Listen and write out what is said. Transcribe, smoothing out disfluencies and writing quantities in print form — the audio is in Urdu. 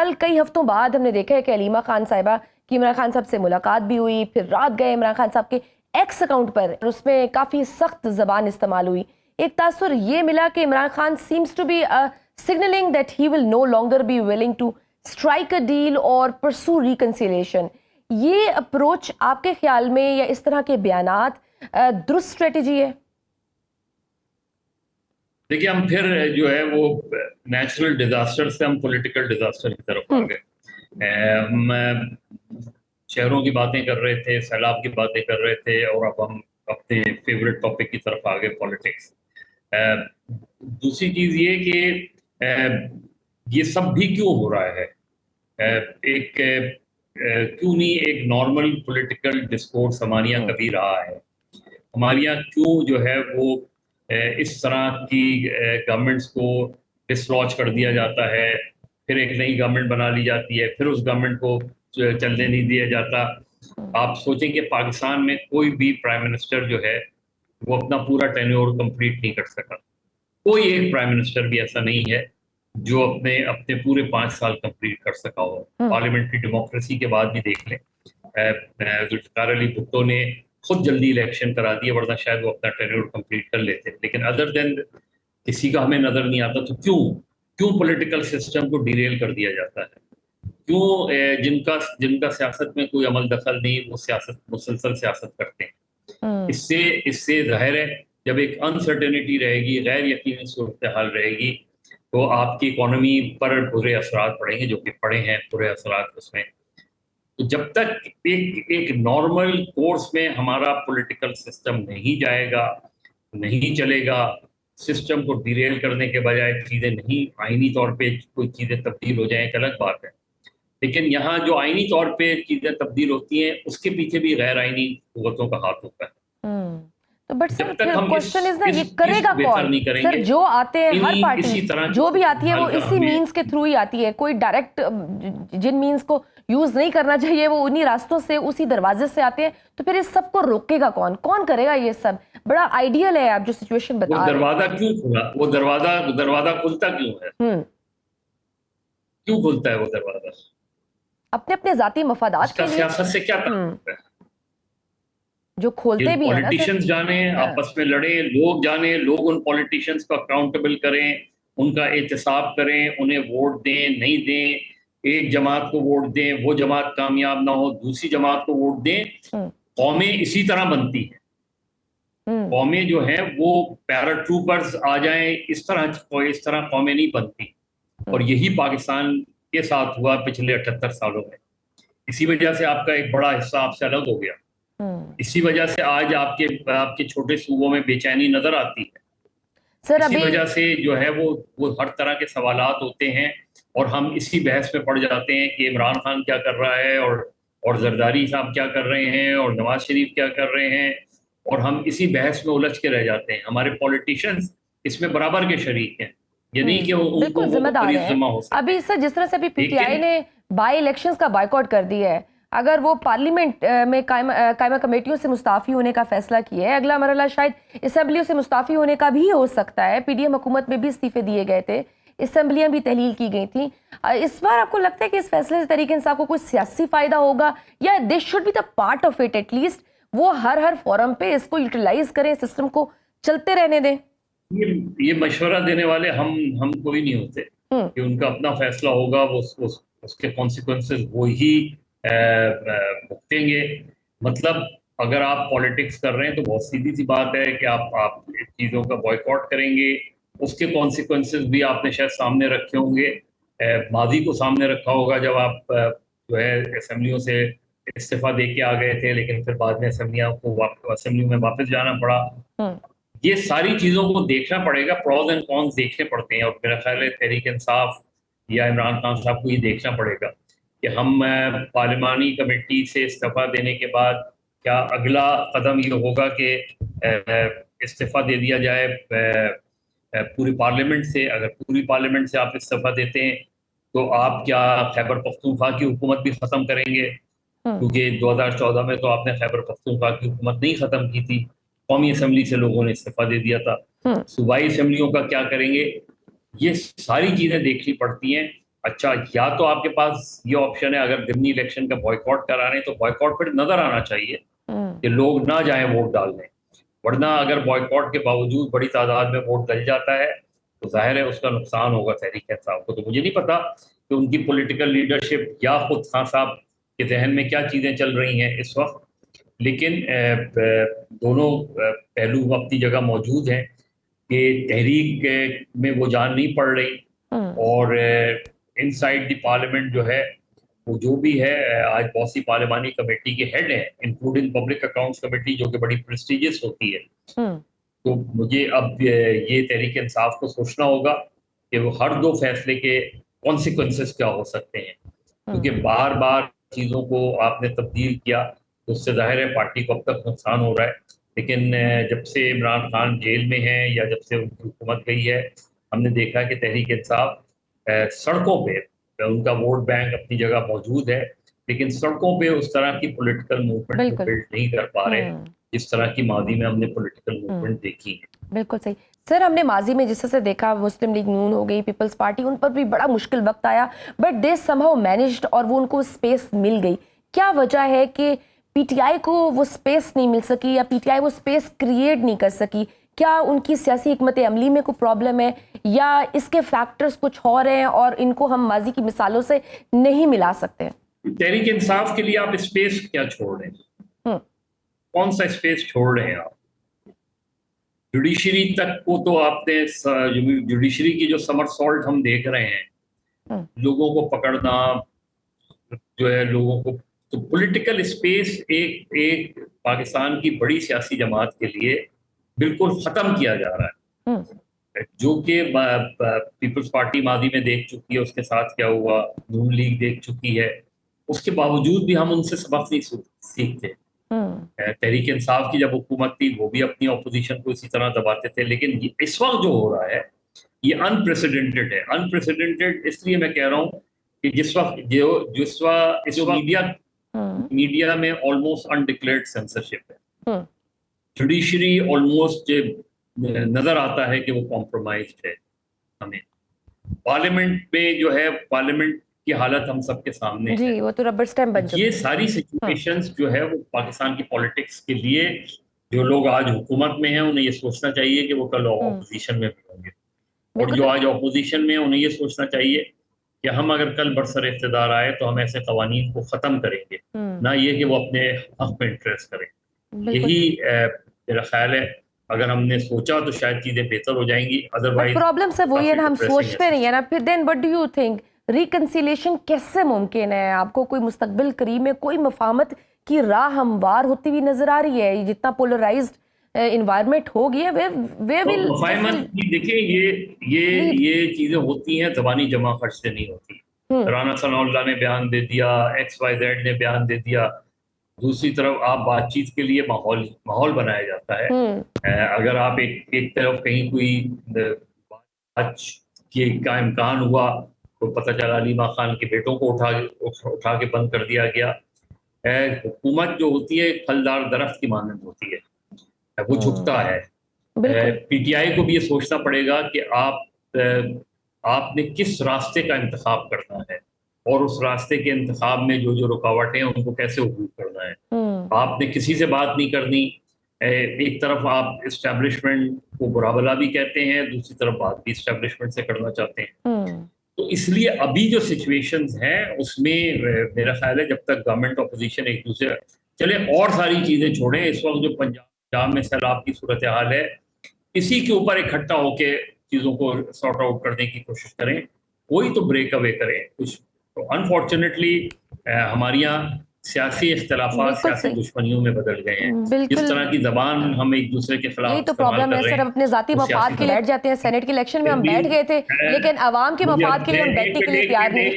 کل کئی ہفتوں بعد ہم نے دیکھا ہے کہ علیمہ خان صاحبہ کی عمران خان صاحب سے ملاقات بھی ہوئی، پھر رات گئے عمران خان صاحب کے ایکس اکاؤنٹ پر، اس میں کافی سخت زبان استعمال ہوئی. ایک تاثر یہ ملا کہ Imran Khan seems to be signaling that he will no longer be willing to strike a deal or pursue reconciliation. یہ اپروچ آپ کے خیال میں یا اس طرح کے بیانات درست اسٹریٹجی ہے؟ دیکھیے ہم پھر جو ہے وہ نیچرل ڈیزاسٹر سے ہم پولیٹیکل ڈیزاسٹر کی طرف آ گئے. ہم شہروں کی باتیں کر رہے تھے، سیلاب کی باتیں کر رہے تھے، اور اب ہم اپنے فیوریٹ ٹاپک کی طرف آ گئے، پالیٹکس. دوسری چیز یہ کہ یہ سب بھی کیوں ہو رہا ہے؟ ایک کیوں نہیں ایک نارمل پولیٹیکل ڈسکورس ہمارے یہاں کبھی رہا ہے؟ ہمارے یہاں کیوں جو ہے وہ اس طرح کی گورنمنٹس کو ڈسلوج کر دیا جاتا ہے، پھر ایک نئی گورنمنٹ بنا لی جاتی ہے، پھر اس گورنمنٹ کو چلنے نہیں دیا جاتا؟ آپ سوچیں کہ پاکستان میں کوئی بھی پرائم منسٹر جو ہے وہ اپنا پورا ٹینیور کمپلیٹ نہیں کر سکا. کوئی ایک پرائم منسٹر بھی ایسا نہیں ہے جو اپنے پورے 5 سال کمپلیٹ کر سکا ہو. پارلیمنٹری ڈیموکریسی کے بعد بھی دیکھ لیں، ذوالفقار علی بھٹو نے خود جلدی الیکشن کرا دیا، ورنہ شاید وہ اپنا ٹینیور کمپلیٹ کر لیتے. لیکن ادر دین کسی کا ہمیں نظر نہیں آتا. تو کیوں پولیٹیکل سسٹم کو ڈیریل کر دیا جاتا ہے؟ کیوں جن کا سیاست میں کوئی عمل دخل نہیں وہ مسلسل سیاست کرتے ہیں؟ اس سے ظاہر ہے جب ایک انسرٹینٹی رہے گی، غیر یقینی صورتحال رہے گی، تو آپ کی اکانومی پر برے اثرات پڑیں گے، جو کہ پڑے ہیں برے اثرات اس میں. تو جب تک ایک نارمل کورس میں ہمارا پولیٹیکل سسٹم نہیں جائے گا، نہیں چلے گا، سسٹم کو ڈیریل کرنے کے بجائے چیزیں نہیں آئینی طور پہ کوئی چیزیں تبدیل ہو جائیں، ایک الگ بات ہے. لیکن یہاں جو آئینی طور پہ چیزیں تبدیل ہوتی ہیں اس کے پیچھے بھی غیر آئینی قوتوں کا ہاتھ ہوتا ہے. تو بٹ سر کوشچن از نا یہ کرے گا کون؟ سر جو آتے ہیں ہر پارٹی جو بھی آتی ہے وہ اسی مینز کے تھرو ہی آتی ہے. کوئی ڈائریکٹ جن مینز کو یوز نہیں کرنا چاہیے وہ انہی راستوں سے اسی دروازے سے آتے ہیں. تو پھر اس سب کو روکے گا کون کرے گا یہ سب؟ بڑا آئیڈیل ہے آپ جو سچویشن بتا رہے ہیں. دروازہ کیوں کھلا؟ وہ دروازہ کھلتا کیوں ہے؟ کیوں کھلتا ہے وہ دروازہ؟ اپنے ذاتی مفادات کے لیے. سیاست سے کیا تعلق ہے؟ جو کھولتے بھی ہیں نا، پولیٹیشنز جانیں، آپس میں لڑیں، لوگ جانیں، لوگ ان پولیٹیشنز کو اکاؤنٹیبل کریں، ان کا احتساب کریں، انہیں ووٹ دیں نہیں دیں، ایک جماعت کو ووٹ دیں، وہ جماعت کامیاب نہ ہو دوسری جماعت کو ووٹ دیں. قومیں اسی طرح بنتی ہیں. قومیں جو ہیں وہ پیرا ٹروپرز آ جائیں اس طرح قومیں نہیں بنتی. اور یہی پاکستان کے ساتھ ہوا پچھلے 78 سالوں میں. اسی وجہ سے آپ کا ایک بڑا حصہ آپ سے الگ ہو گیا. اسی وجہ سے آج آپ کے چھوٹے صوبوں میں بے چینی نظر آتی ہے. اسی وجہ سے جو ہے وہ ہر طرح کے سوالات ہوتے ہیں، اور ہم اسی بحث میں پڑ جاتے ہیں کہ عمران خان کیا کر رہا ہے، اور زرداری صاحب کیا کر رہے ہیں، اور نواز شریف کیا کر رہے ہیں، اور ہم اسی بحث میں الجھ کے رہ جاتے ہیں. ہمارے پولیٹیشنز اس میں برابر کے شریک ہیں، یہ نہیں کہ ان کو ذمہ ہو سکتے. ابھی سر جس طرح سے ابھی پی ٹی آئی نے بائی الیکشنز کا بائیکاٹ کر دیا ہے، اگر وہ پارلیمنٹ میں قائمہ کمیٹیوں سے مستعفی ہونے کا فیصلہ کیا ہے، اگلا مرحلہ شاید اسمبلیوں سے مستعفی ہونے کا بھی ہو سکتا ہے. پی ڈی ایم حکومت میں بھی استعفے دیے گئے تھے، اسمبلیاں بھی تحلیل کی گئی تھیں. اس بار آپ کو لگتا ہے کہ اس فیصلے سے تحریک انصاف کو کوئی سیاسی فائدہ ہوگا، یا this should be the part of it? At least وہ ہر فورم پہ اس کو یوٹیلائز کریں، سسٹم کو چلتے رہنے دیں. یہ مشورہ دینے والے ہم کوئی نہیں ہوتے کہ ان کا اپنا فیصلہ ہوگا، وہ اس کے کانسیکوینسز وہی بھگتیں گے. مطلب اگر آپ پالیٹکس کر رہے ہیں تو بہت سیدھی سی بات ہے کہ آپ چیزوں کا بائیکاٹ کریں گے. اس کے کانسیکوینسز بھی آپ نے شاید سامنے رکھے ہوں گے، ماضی کو سامنے رکھا ہوگا جب آپ جو ہے اسمبلیوں سے استعفیٰ دے کے آ گئے تھے، لیکن پھر بعد میں اسمبلیوں میں واپس جانا پڑا. یہ ساری چیزوں کو دیکھنا پڑے گا، پروز اینڈ کونس دیکھنے پڑتے ہیں. اور میرا خیال ہے تحریک انصاف یا عمران خان صاحب کو یہ دیکھنا پڑے گا کہ ہم پارلیمانی کمیٹی سے استعفیٰ دینے کے بعد کیا اگلا قدم یہ ہوگا کہ استعفیٰ دے دیا جائے پوری پارلیمنٹ سے. اگر پوری پارلیمنٹ سے آپ استعفیٰ دیتے ہیں تو آپ کیا خیبر پختونخوا کی حکومت بھی ختم کریں گے؟ کیونکہ 2014 میں تو آپ نے خیبر پختونخوا کی حکومت نہیں ختم کی تھی، قومی اسمبلی سے لوگوں نے استعفیٰ دے دیا تھا. صوبائی اسمبلیوں کا کیا کریں گے؟ یہ ساری چیزیں دیکھنی پڑتی ہیں. اچھا یا تو آپ کے پاس یہ آپشن ہے اگر ضمنی الیکشن کا بوائیکاٹ کرا رہے ہیں تو بوائیکاٹ پھر نظر آنا چاہیے کہ لوگ نہ جائیں ووٹ ڈالنے، ورنہ اگر بوائیکاٹ کے باوجود بڑی تعداد میں ووٹ ڈل جاتا ہے تو ظاہر ہے اس کا نقصان ہوگا تحریک انصاف کو۔ تو مجھے نہیں پتا کہ ان کی پولیٹیکل لیڈرشپ یا خود خان صاحب کے ذہن میں کیا چیزیں چل رہی ہیں اس وقت، لیکن دونوں پہلو اپنی جگہ موجود ہیں کہ تحریک میں وہ جان نہیں پڑ رہی، اور ان سائڈ دی پارلیمنٹ جو ہے وہ جو بھی ہے، آج بہت سی پارلیمانی کمیٹی کے ہیڈ ہیں انکلوڈنگ پبلک اکاؤنٹس کمیٹی جو کہ بڑی پریسٹیجیس ہوتی ہے، تو مجھے اب یہ تحریک انصاف کو سوچنا ہوگا کہ وہ ہر دو فیصلے کے کانسیکوینسز کیا ہو سکتے ہیں، کیونکہ بار بار چیزوں کو آپ نے تبدیل کیا تو اس سے ظاہر ہے پارٹی کو اب تک نقصان ہو رہا ہے، لیکن جب سے عمران خان جیل میں ہیں یا جب سے ان کی حکومت گئی ہے ہم نے دیکھا کہ تحریک انصاف سڑکوں پہ ان کا ووٹ بینک اپنی جگہ موجود ہے، لیکن سڑکوں پہ اس طرح کی پولیٹیکل موومنٹ بلڈ نہیں کر پا رہے جس طرح کی ماضی میں ہم نے پولیٹیکل موومنٹ دیکھی ہے۔ بالکل صحیح سر، ہم نے ماضی میں جس طرح سے دیکھا مسلم لیگ نون ہو گئی، پیپلز پارٹی، ان پر بھی بڑا مشکل وقت آیا but they some how managed اور وہ ان کو اسپیس مل گئی۔ کیا وجہ ہے کہ پی ٹی آئی کو وہ اسپیس نہیں مل سکی یا پی ٹی آئی وہ اسپیس کریٹ نہیں کر سکی؟ کیا ان کی سیاسی حکمت عملی میں کوئی پرابلم ہے یا اس کے فیکٹرز کچھ اور ہیں اور ان کو ہم ماضی کی مثالوں سے نہیں ملا سکتے؟ تحریک انصاف کے لیے آپ اسپیس کیا چھوڑ رہے ہیں؟ کون سا اسپیس چھوڑ رہے ہیں آپ؟ جوڈیشری تک کو تو آپ نے جوڈیشری کی جو سمر سالٹ ہم دیکھ رہے ہیں، لوگوں کو پکڑنا جو ہے، لوگوں کو تو پولیٹیکل اسپیس ایک پاکستان کی بڑی سیاسی جماعت کے لیے بالکل ختم کیا جا رہا ہے، جو کہ پیپلز پارٹی ماضی میں دیکھ چکی ہے اس کے ساتھ کیا ہوا، نون لیگ دیکھ چکی ہے، اس کے باوجود بھی ہم ان سے سبق نہیں سیکھتے۔ تحریک انصاف کی جب حکومت تھی وہ بھی اپنی اپوزیشن کو اسی طرح دباتے تھے، لیکن اس وقت جو ہو رہا ہے یہ انپریسیڈنٹڈ ہے۔ انپریسیڈنٹڈ اس لیے میں کہہ رہا ہوں کہ جس وقت میڈیا میں آلموسٹ انڈکلیئرڈ سینسرشپ ہے، جوڈیشری آلموسٹ نظر آتا ہے کہ وہ کمپرومائزڈ ہے، ہمیں پارلیمنٹ میں جو ہے پارلیمنٹ کی حالت ہم سب کے سامنے جی، وہ تو ربر سٹیمپ بن چکی ہے۔ یہ ساری سچویشنز جو ہے وہ پاکستان کی پولیٹکس کے لیے جو لوگ آج حکومت میں ہیں انہیں یہ سوچنا چاہیے کہ وہ کل اپوزیشن میں بھی ہوں گے، اور جو آج اپوزیشن میں انہیں یہ سوچنا چاہیے کہ ہم اگر کل برسر اقتدار آئے تو ہم ایسے قوانین کو ختم کریں گے، نہ یہ کہ وہ اپنے حق میں انٹریسٹ کریں۔ یہی میرا خیال ہے، اگر ہم نے سوچا تو شاید چیزیں بہتر ہو جائیں گی، ادروائز پرابلم سے وہی ہے نا، ہم سوچتے نہیں ہیں نا، پھر then what do you think reconciliation کیسے ممکن ہے؟ آپ کو کوئی مستقبل قریب میں کوئی مفاہمت کی راہ ہموار ہوتی ہوئی نظر آ رہی ہے؟ جتنا پولرائزڈ انوائرمنٹ ہو گیا ہے مفاہمت کی دیکھیں یہ چیزیں ہوتی ہیں، زبانی جمع خرچ سے نہیں ہوتی۔ رانا ثناء اللہ نے بیان دے دیا، ایکس وائی زیڈ نے بیان دے دیا، دوسری طرف آپ بات چیت کے لیے ماحول بنایا جاتا ہے۔ اگر آپ ایک طرف کہیں کوئی بات کا امکان ہوا تو پتہ چلا علی ماں خان کے بیٹوں کو اٹھا کے بند کر دیا گیا۔ حکومت جو ہوتی ہے پھلدار درخت کی مانند ہوتی ہے، وہ جھکتا ہے۔ پی ٹی آئی کو بھی یہ سوچنا پڑے گا کہ آپ نے کس راستے کا انتخاب کرنا ہے اور اس راستے کے انتخاب میں جو رکاوٹیں ہیں ان کو کیسے عبور کرنا ہے۔ آپ نے کسی سے بات نہیں کرنی، ایک طرف آپ اسٹیبلشمنٹ کو برا بھلا بھی کہتے ہیں، دوسری طرف بات بھی اسٹیبلشمنٹ سے کرنا چاہتے ہیں۔ تو اس لیے ابھی جو سچویشنز ہیں اس میں میرا خیال ہے جب تک گورنمنٹ اپوزیشن ایک دوسرے چلے اور ساری چیزیں چھوڑیں، اس وقت جو پنجاب میں سیلاب کی صورتحال ہے اسی کے اوپر اکٹھا ہو کے چیزوں کو سارٹ آؤٹ کرنے کی کوشش کریں، کوئی تو بریک اوے کریں کچھ۔ تو انفارچونیٹلی ہمارے یہاں سیاسی اختلافات سیاسی دشمنیوں میں بدل گئے ہیں، جس طرح کی زبان ہم ایک دوسرے کے خلاف یہی تو پرابلم ہے سر، ہم اپنے ذاتی مفاد کے لیے بیٹھ جاتے ہیں۔ سینیٹ کے الیکشن میں ہم بیٹھ گئے تھے لیکن عوام کے مفاد کے لیے ہم بیٹھنے کے لیے تیار نہیں۔